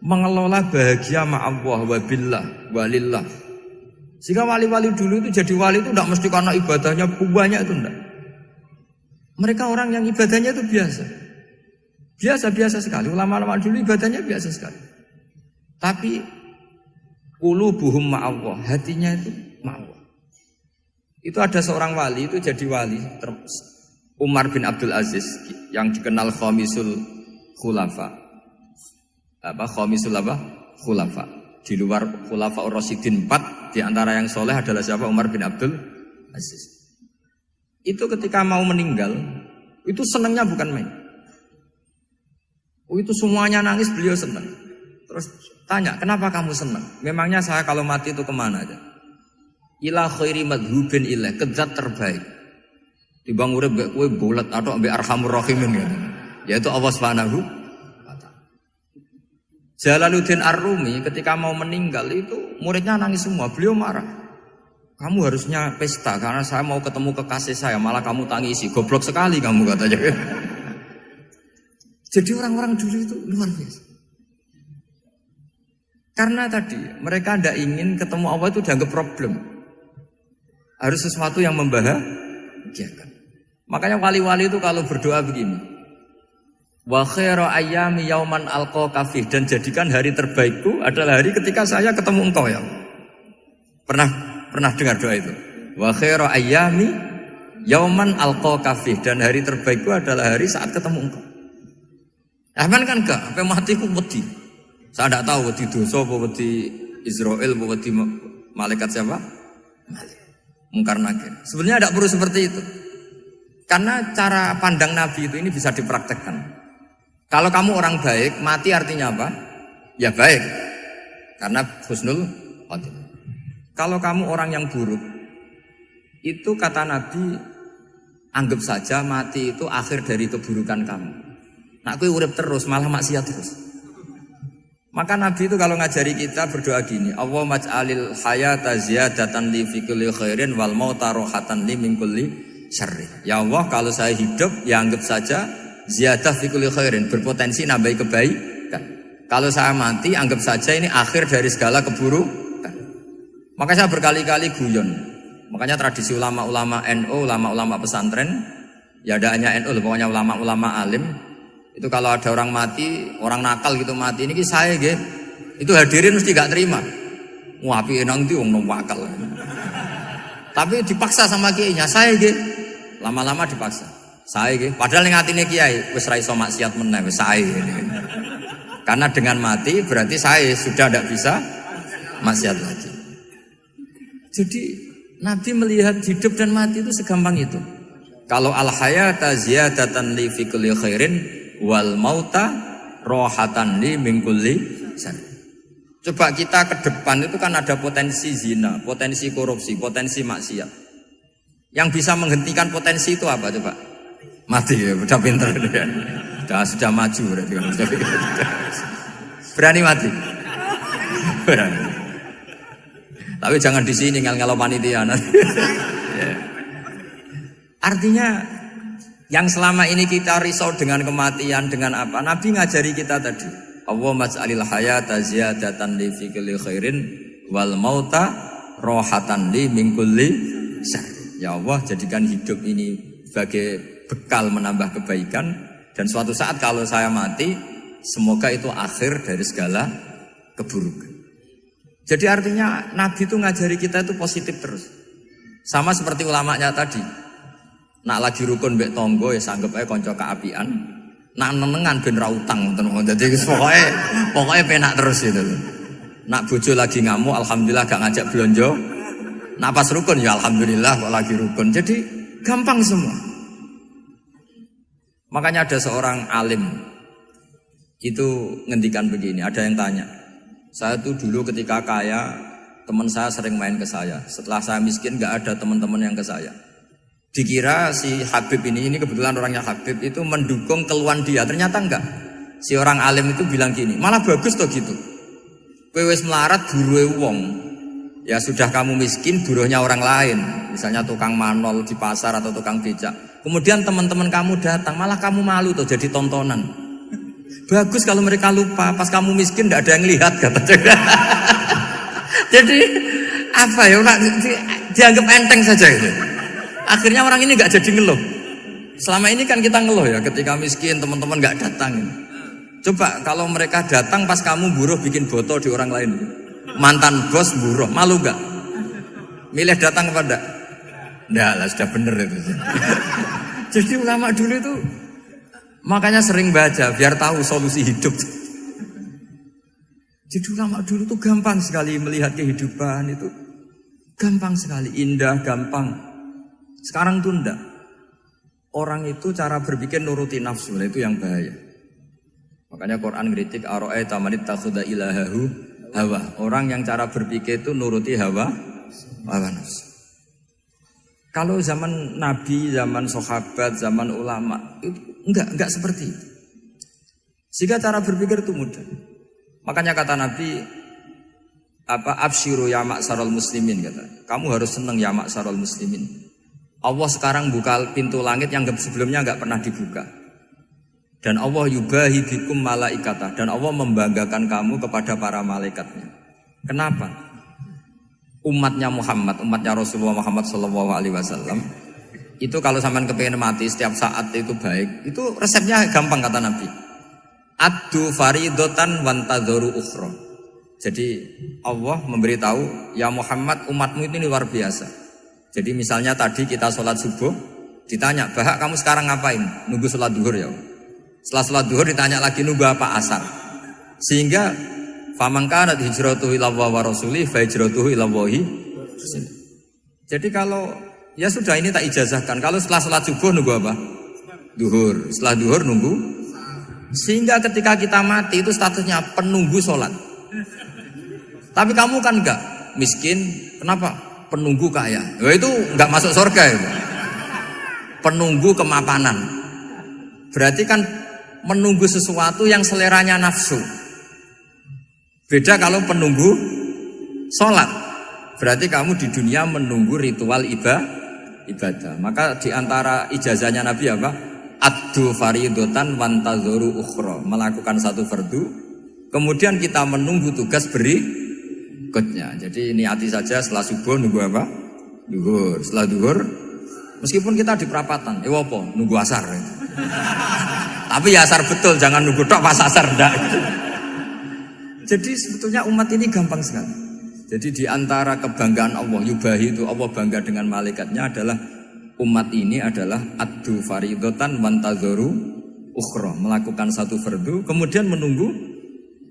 A: mengelola bahagia ma'allah wa billah walillah. Sehingga wali-wali dulu itu jadi wali itu tidak mesti karena ibadahnya banyak itu enggak. Mereka orang yang ibadahnya itu biasa. Biasa-biasa sekali. Ulama-ulama dulu ibadahnya biasa sekali. Tapi qulubuhum ma'allah, hatinya itu ma'allah. Itu ada seorang wali itu jadi wali, Umar bin Abdul Aziz yang dikenal khamisul khulafa. Khamisul khulafa. Di luar khulafa ar-rasyidin 4, di antara yang soleh adalah siapa? Umar bin Abdul Aziz. Itu ketika mau meninggal, itu senangnya bukan main. Itu semuanya nangis, beliau senang. Terus tanya, kenapa kamu senang? Memangnya saya kalau mati itu kemana aja? Ila khairi madhubin ilah, kezat terbaik. Dibang urip mbek kowe bolet atau mbek arhamur rahimin gitu. Yaitu Allah Subhanahu wa taala. Jalaluddin Ar-Rumi ketika mau meninggal itu muridnya nangis semua, beliau marah. Kamu harusnya pesta karena saya mau ketemu kekasih saya, malah kamu tangisi. Goblok sekali kamu katanya. Jadi orang-orang dulu itu luar biasa. Karena tadi mereka tidak ingin ketemu Allah itu dianggap problem. Harus sesuatu yang membahagiakan. Makanya wali-wali itu kalau berdoa begini. Wa khairu ayyami yauman alqa kafih, dan jadikan hari terbaikku adalah hari ketika saya ketemu engkau ya. Pernah pernah dengar doa itu? Wa khairu ayyami yauman alqaka fih, dan hari terbaikku adalah hari saat ketemu engkau. Aman kan enggak? Sampai mati ku wedi. Saya tidak tahu wedi dosa apa wedi Israel apa wedi malaikat siapa? Mungkar nakir. Sebenarnya tidak perlu seperti itu. Karena cara pandang Nabi itu ini bisa dipraktekkan. Kalau kamu orang baik, mati artinya apa? Ya baik. Karena husnul khotimah. Kalau kamu orang yang buruk, itu kata Nabi, anggap saja mati itu akhir dari keburukan kamu. Nak kowe urip terus malah maksiat terus. Maka Nabi itu kalau ngajari kita berdoa gini, Allahumma ij'alil hayata ziyadatan li fi kulli khairin wal mauta rohatan li min kulli syarri. Ya Allah, kalau saya hidup ya anggap saja ziyadah fi kulli khairin, berpotensi nambahi kebaikan. Kalau saya mati anggap saja ini akhir dari segala keburukan. Maka saya berkali-kali guyon. Makanya tradisi ulama-ulama NU, ulama-ulama pesantren, ya ada hanya NU, pokoknya ulama-ulama alim. Itu kalau ada orang mati, orang nakal gitu mati, ini saya gitu. Itu hadirin mesti gak terima. Wah, api enang itu orang wakal. Tapi dipaksa sama kiainya, saya gitu. Lama-lama dipaksa. Saya gitu. Padahal yang hati ini kiai, wis ra iso maksiat meneh, wis saya gitu. Karena dengan mati berarti saya sudah tidak bisa maksiat lagi. Jadi Nabi melihat hidup dan mati itu segampang itu. Kalau al-hayata ziyadatan li fi kulli khairin wal mauta rohatan li min kulli syarr. Coba kita ke depan itu kan ada potensi zina, potensi korupsi, potensi maksiat. Yang bisa menghentikan potensi itu apa coba? Mati ya, udah pinter dia. Sudah maju berarti kan. Berani mati. Berani. Tapi jangan di sini ngel-ngelo panitia nanti. Ya. Artinya yang selama ini kita risau dengan kematian, dengan apa? Nabi ngajari kita tadi. Allahumma ij'alil hayata ziyadatan li fi kulli khairin wal mauta rohatan li min kulli syarr. Ya Allah, jadikan hidup ini sebagai bekal menambah kebaikan, dan suatu saat kalau saya mati, semoga itu akhir dari segala keburukan. Jadi artinya Nabi itu ngajari kita itu positif terus. Sama seperti ulamanya tadi. Nak lagi rukun mbek tonggo ya sanggep ae kanca kaapian. Nak nenengan ben ra utang ngoten. Dadi pokoke penak terus itu. Nak bojo lagi ngamuk alhamdulillah gak ngajak blonjo. Nak pas rukun ya alhamdulillah kok lagi rukun. Jadi gampang semua. Makanya ada seorang alim itu ngendikan begini, ada yang tanya. Saya tuh dulu ketika kaya, teman saya sering main ke saya. Setelah saya miskin gak ada teman-teman yang ke saya. Dikira si Habib ini kebetulan orangnya Habib itu mendukung keluhan dia. Ternyata enggak. Si orang alim itu bilang gini, malah bagus toh gitu. Kowe wis melarat buruhe wong. Ya sudah kamu miskin buruhnya orang lain. Misalnya tukang manol di pasar atau tukang becak. Kemudian teman-teman kamu datang, malah kamu malu tuh jadi tontonan. Bagus kalau mereka lupa, pas kamu miskin tidak ada yang lihat katanya. Jadi apa ya, dianggap enteng saja itu. Akhirnya orang ini nggak jadi ngeluh. Selama ini kan kita ngeluh ya, ketika miskin teman-teman nggak datang. Coba kalau mereka datang pas kamu buruh bikin foto di orang lain, mantan bos buruh, malu nggak? Milih datang apa enggak? Enggak lah, sudah bener itu. Jadi ulama dulu itu makanya sering baca biar tahu solusi hidup. Jadi ulama dulu tuh gampang sekali melihat kehidupan itu, gampang sekali, indah, gampang. Sekarang tuh enggak. Orang itu cara berpikir nuruti nafsu, itu yang bahaya. Makanya Quran kritik ara'aita man ittakhadha ilahahu hawa. Orang yang cara berpikir itu nuruti hawa nafsu. Kalau zaman Nabi, zaman sahabat, zaman ulama itu enggak seperti itu. Sehingga cara berpikir itu mudah. Makanya kata Nabi, absyiru ya ma'sarul muslimin, kata. Kamu harus senang ya ma'sarul muslimin. Allah sekarang buka pintu langit yang sebelumnya enggak pernah dibuka. Dan Allah yubahi bikum malaikata, dan Allah membanggakan kamu kepada para malaikatnya. Kenapa? Umatnya Muhammad, umatnya Rasulullah Muhammad SAW, itu kalau sampean kepengen mati setiap saat itu baik, itu resepnya gampang kata Nabi. Addu faridotan wantadzoru ukhra. Jadi Allah memberitahu, ya Muhammad, umatmu ini luar biasa. Jadi misalnya tadi kita sholat subuh, ditanya, Bahak kamu sekarang ngapain? Nunggu sholat duhur ya. Setelah sholat duhur ditanya lagi, nunggu apa asar? Sehingga faman kanat hijratuhu ila Allah wa rasulih fa hijratuhu ila Allahi. Jadi kalau ya sudah ini tak ijazahkan. Kalau setelah sholat subuh nunggu apa? Duhur. Setelah duhur nunggu. Sehingga ketika kita mati itu statusnya penunggu sholat. Tapi kamu kan enggak miskin. Kenapa? Penunggu kaya. Ya itu enggak masuk surga itu. Penunggu kemapanan. Berarti kan menunggu sesuatu yang seleranya nafsu. Beda kalau penunggu sholat. Berarti kamu di dunia menunggu ritual ibadah. Maka di antara ijazahnya Nabi apa? Addu faridotan wantazuru ukhra. Melakukan satu fardu. Kemudian kita menunggu tugas berikutnya. Jadi niati saja setelah subuh nunggu apa? Duhur. Setelah duhur, meskipun kita di perapatan, apa? Nunggu asar. Tapi ya asar betul, jangan nunggu tok pas asar ndak. Jadi sebetulnya umat ini gampang sekali. Jadi di antara kebanggaan Allah, yubahi itu Allah bangga dengan malaikatnya adalah umat ini adalah addu faridotan wantazuru ukhra, melakukan satu fardu kemudian menunggu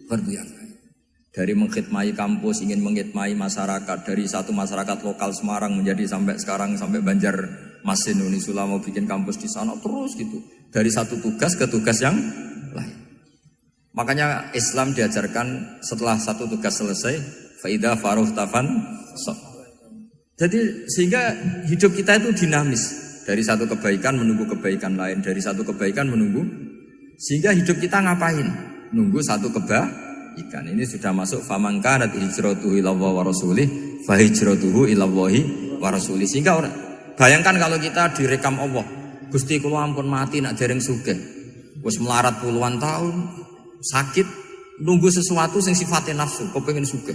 A: fardu yang lain. Dari mengkhidmati kampus, ingin mengkhidmati masyarakat, dari satu masyarakat lokal Semarang menjadi sampai sekarang sampai Banjarmasin, Unisula mau bikin kampus di sana terus gitu. Dari satu tugas ke tugas yang lain. Makanya Islam diajarkan setelah satu tugas selesai, faida faruh tafan. Jadi sehingga hidup kita itu dinamis. Dari satu kebaikan menunggu kebaikan lain, dari satu kebaikan menunggu. Sehingga hidup kita ngapain? Nunggu satu kebaikan. Ini sudah masuk faman kanat hijratuhu ila Allah wa rasulih fa hijratuhu ila Allahi wa rasulih. Sehingga bayangkan kalau kita direkam Allah, Gusti kula ampun mati nak dereng sugih. Wis melarat puluhan tahun. Sakit nunggu sesuatu sing sifatnya nafsu, kepengin sugih.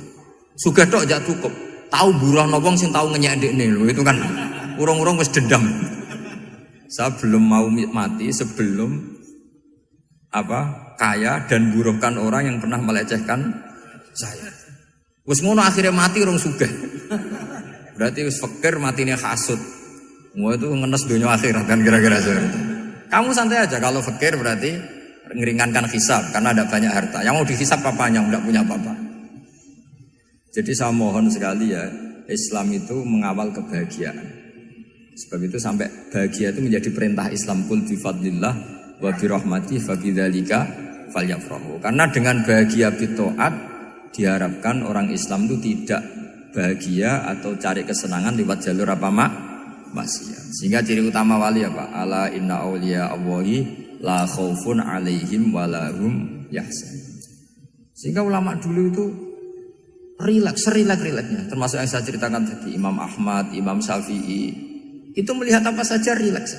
A: Sugih tok jak cukup. Tahu buruh wong sing tahu ngenyek ndekne lho, itu kan urung-urung wis dendam. Saya belum mau mati sebelum kaya dan buruhkan orang yang pernah melecehkan saya. Wis ngono akhirnya mati urung sugih. Berarti wis fakir matine hasud. Mau itu ngenes dunia akhirat kan kira-kira seperti. Kamu santai aja kalau fakir berarti meringankan hisab karena ada banyak harta. Yang mau dihisab papanya enggak punya apa-apa. Jadi saya mohon sekali ya, Islam itu mengawal kebahagiaan. Sebab itu sampai bahagia itu menjadi perintah Islam, qul bi fadlillah wa bi rahmati fa bidzalika falyafrahu. Karena dengan bahagia bi taat diharapkan orang Islam itu tidak bahagia atau cari kesenangan lewat jalur maksiat. Sehingga ciri utama wali apa? Ala inna auliya Allahi la khaufun alaihim walahum yahzan. Sehingga ulama dulu itu rileks-rileksnya. Termasuk yang saya ceritakan tadi, Imam Ahmad, Imam Syafi'i, itu melihat apa saja rileks.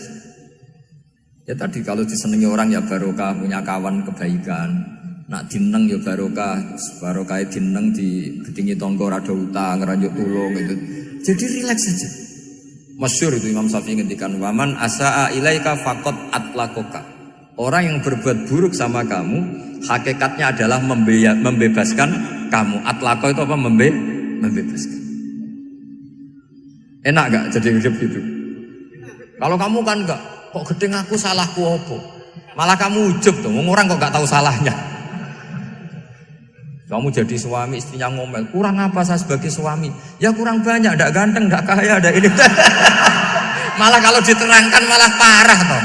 A: Ya tadi kalau disenangi orang ya barokah, punya kawan kebaikan. Nak dineng ya barokah dineng di gedingi tonggo rada utang, ngeranjuk tulung gitu. Jadi rileks saja. Masyhur itu Imam Syafi'i ngendikan, waman asaa ilaika faqad atlaqaka. Orang yang berbuat buruk sama kamu, hakikatnya adalah membebaskan kamu. Atlaqo itu apa? Membebaskan. Enak gak jadi hidup gitu? Kalau kamu kan enggak, kok gedeng aku salahku apa? Malah kamu ujub tuh, orang kok gak tahu salahnya. Kamu jadi suami, istrinya ngomel, kurang apa saya sebagai suami? Ya kurang banyak, enggak ganteng, enggak kaya, enggak ini. Malah kalau diterangkan malah parah toh.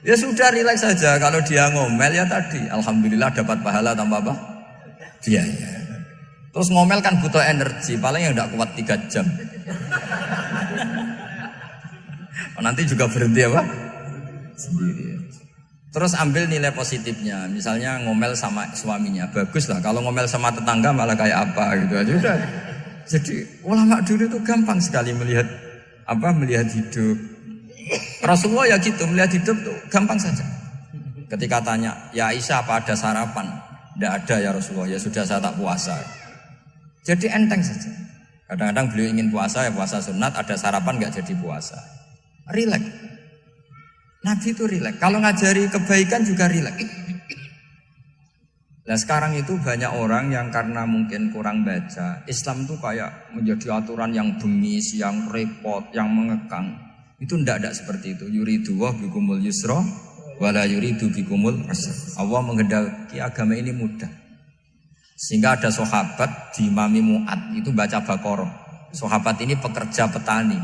A: Ya sudah rileks saja, kalau dia ngomel ya tadi, alhamdulillah dapat pahala tanpa apa? Biaya. Terus ngomel kan butuh energi, paling yang enggak kuat 3 jam. Nanti juga berhenti apa? Sendiri. Terus ambil nilai positifnya, misalnya ngomel sama suaminya, bagus lah. Kalau ngomel sama tetangga malah kayak apa gitu aja udah. Jadi ulama dulu itu gampang sekali melihat hidup. Rasulullah ya gitu, melihat hidup tuh gampang saja. Ketika tanya, ya Aisyah apa ada sarapan? Tidak ada ya Rasulullah, ya sudah saya tak puasa. Jadi enteng saja. Kadang-kadang beliau ingin puasa, ya puasa sunat, ada sarapan nggak jadi puasa. Rileks. Nabi itu rileks. Kalau ngajari kebaikan juga rileks. Nah sekarang itu banyak orang yang karena mungkin kurang baca, Islam itu kayak menjadi aturan yang bengis, yang repot, yang mengekang. Itu tidak seperti itu. Yuridu wa bikumul yusra wala yuridu bikumul usra. Allah menghendaki agama ini mudah. Sehingga ada sahabat di Imami Mu'ad itu baca Baqarah. Sahabat ini pekerja petani,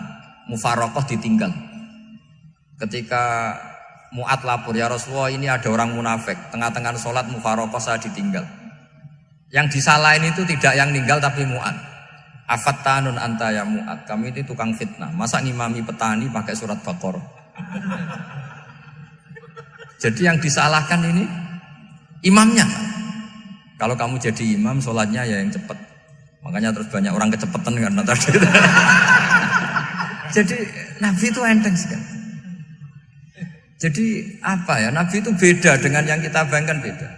A: mufarokoh ditinggal. Ketika Mu'ad lapor, ya Rasulullah ini ada orang munafik, tengah-tengah sholat mufarokoh saya ditinggal. Yang disalahin itu tidak yang ninggal tapi Mu'ad. Afattanun anta ya Mu'ad, kami itu tukang fitnah. Masa ngimami petani pakai surat Baqarah? Jadi yang disalahkan ini imamnya. Kalau kamu jadi imam, sholatnya ya yang cepat. Makanya terus banyak orang kecepatan karena tadi. Jadi Nabi itu enteng sekali. Jadi apa ya, Nabi itu beda dengan yang kita bayangkan beda.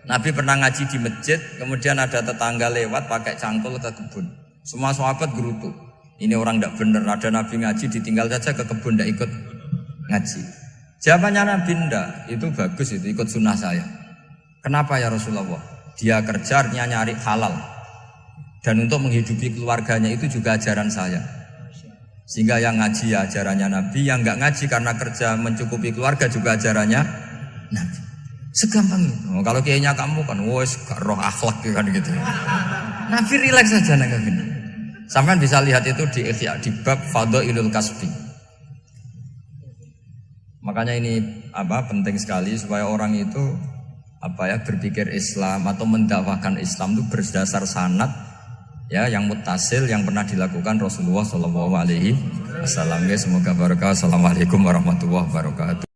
A: Nabi pernah ngaji di masjid, kemudian ada tetangga lewat pakai cangkul ke kebun. Semua sahabat gerutu. Ini orang tidak benar, ada Nabi ngaji ditinggal saja ke kebun, tidak ikut ngaji. Jawabannya Nabi tidak, itu bagus, itu ikut sunnah saya. Kenapa ya Rasulullah? Dia kerjanya nyari halal. Dan untuk menghidupi keluarganya itu juga ajaran saya. Sehingga yang ngaji ya ajarannya Nabi, yang enggak ngaji karena kerja mencukupi keluarga juga ajarannya Nabi. Segampang itu. Oh, kalau kayaknya kamu kan, wes gak roh akhlak kan gitu. Nabi rileks saja nggak gini. Sampai bisa lihat itu di Ihya, di bab Fadhailul Kasbi. Makanya ini penting sekali supaya orang itu berpikir Islam atau mendakwahkan Islam itu berdasar sanad. Ya, yang muttasil yang pernah dilakukan Rasulullah SAW. Semoga barokah. Assalamualaikum warahmatullahi wabarakatuh.